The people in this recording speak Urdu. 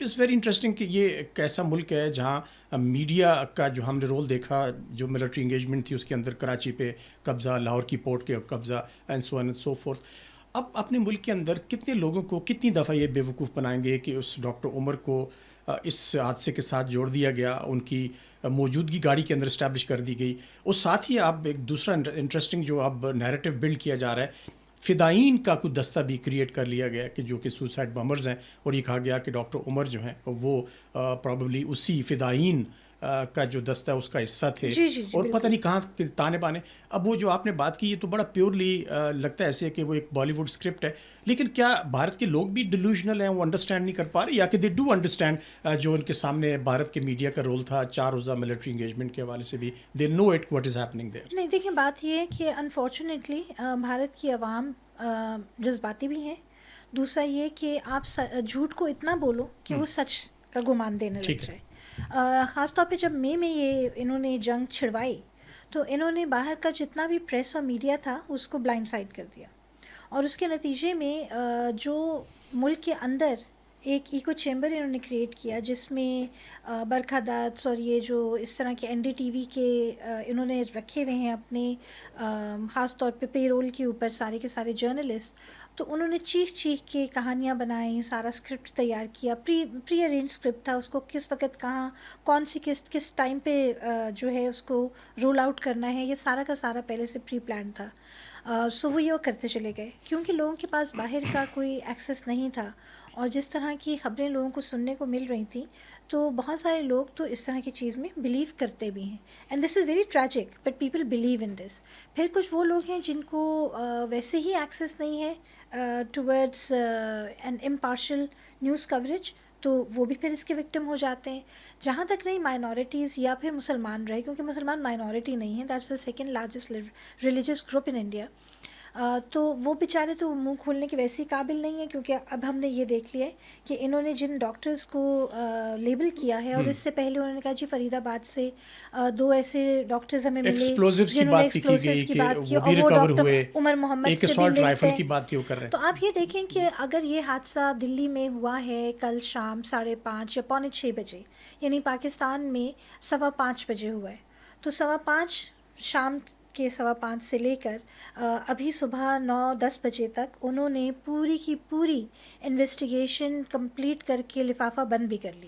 اٹس ویری انٹرسٹنگ کہ یہ ایک ایسا ملک ہے جہاں میڈیا کا جو ہم نے رول دیکھا، جو ملٹری انگیجمنٹ تھی اس کے اندر کراچی پہ قبضہ، لاہور کی پورٹ کے قبضہ، and so and so forth. اب اپنے ملک کے اندر کتنے لوگوں کو کتنی دفعہ یہ بیوقوف بنائیں گے کہ اس ڈاکٹر عمر کو اس حادثے کے ساتھ جوڑ دیا گیا، ان کی موجودگی گاڑی کے اندر اسٹیبلش کر دی گئی. اور ساتھ ہی اب ایک دوسرا انٹرسٹنگ جو اب نیریٹو بلڈ کیا جا رہا ہے، فدائین کا کوئی دستہ بھی کریٹ کر لیا گیا کہ جو کہ سوسائڈ بمبرز ہیں، اور یہ کہا گیا کہ ڈاکٹر عمر جو ہیں وہ پرابیبلی اسی فدائین کا جو دستہ ہے اس کا حصہ تھے. جی جی جی اور پتہ بالکل. نہیں کہاں تانے بانے. اب وہ جو آپ نے بات کی یہ تو بڑا پیورلی لگتا ہے ایسے کہ وہ ایک بالی ووڈ اسکرپٹ ہے، لیکن کیا بھارت کے لوگ بھی ڈیلوژنل ہیں، وہ انڈرسٹینڈ نہیں کر پا رہے، یا کہ دے ڈو انڈرسٹینڈ جو ان کے سامنے بھارت کے میڈیا کا رول تھا 4 روزہ ملٹری انگیجمنٹ کے حوالے سے بھی، they know it what is happening there. نہیں دیکھیں، بات یہ ہے کہ انفارچونیٹلی بھارت کی عوام جذباتی بھی ہیں. دوسرا یہ کہ آپ جھوٹ کو اتنا بولو کہ وہ سچ کا گمان دینے لگ جائے. خاص طور پہ جب مئی میں یہ انہوں نے جنگ چھڑوائی تو انہوں نے باہر کا جتنا بھی پریس اور میڈیا تھا اس کو بلائنڈ سائڈ کر دیا، اور اس کے نتیجے میں جو ملک کے اندر ایک ایکو چیمبر انہوں نے کریٹ کیا جس میں برکھا داتس اور یہ جو اس طرح کے این ڈی ٹی وی کے انہوں نے رکھے ہوئے ہیں اپنے خاص طور پہ پے رول کے اوپر سارے کے سارے جرنلسٹ. تو انہوں نے چیخ چیخ کے کہانیاں بنائیں، سارا اسکرپٹ تیار کیا، پری ارینج اسکرپٹ تھا، اس کو کس وقت کہاں کون سی کس ٹائم پہ جو ہے اس کو رول آؤٹ کرنا ہے، یہ سارا کا سارا پہلے سے پری پلان تھا. سو وہ یہ کرتے چلے گئے کیونکہ لوگوں کے پاس باہر کا کوئی ایکسیس نہیں تھا، اور جس طرح کی خبریں لوگوں کو سننے کو مل رہی تھیں تو بہت سارے لوگ تو اس طرح کی چیز میں بلیو کرتے بھی ہیں. And this is very tragic but people believe in this. پھر کچھ وہ لوگ ہیں جن کو ویسے ہی ایکسیس نہیں ہے towards an impartial news coverage, تو وہ بھی پھر اس کے وکٹم ہو جاتے ہیں. جہاں تک نہیں مائنورٹیز یا پھر مسلمان رہے، کیونکہ مسلمان مائنورٹی نہیں ہیں، that's the second largest religious group in India, تو وہ بیچارے تو منہ کھولنے کے ویسے ہی قابل نہیں ہیں. کیونکہ اب ہم نے یہ دیکھ لیا ہے کہ انہوں نے جن ڈاکٹرز کو لیبل کیا ہے، اور اس سے پہلے انہوں نے کہا جی فرید آباد سے 2 ایسے ڈاکٹرز ہمیں ملے ایکسپلوزیوز کی جنہوں نے بات بھی کی گئی ایکسپلوسیوز کی کہ بات کی، وہ اور بھی وہ ریکور ڈاکٹر ہوئے. عمر محمد ایک سے بھی اسالٹ لنکڈ رائفل ہے. کی بات کیوں کر رہے ہیں. تو آپ یہ دیکھیں کہ اگر یہ حادثہ دلی میں ہوا ہے کل شام 5:30 یا 5:45 بجے، یعنی پاکستان میں 5:15 بجے ہوا ہے، تو 5:15 شام کے 5:15 سے لے کر ابھی صبح 9-10 بجے تک انہوں نے پوری کی پوری انویسٹیگیشن کمپلیٹ کر کے لفافہ بند بھی کر لی.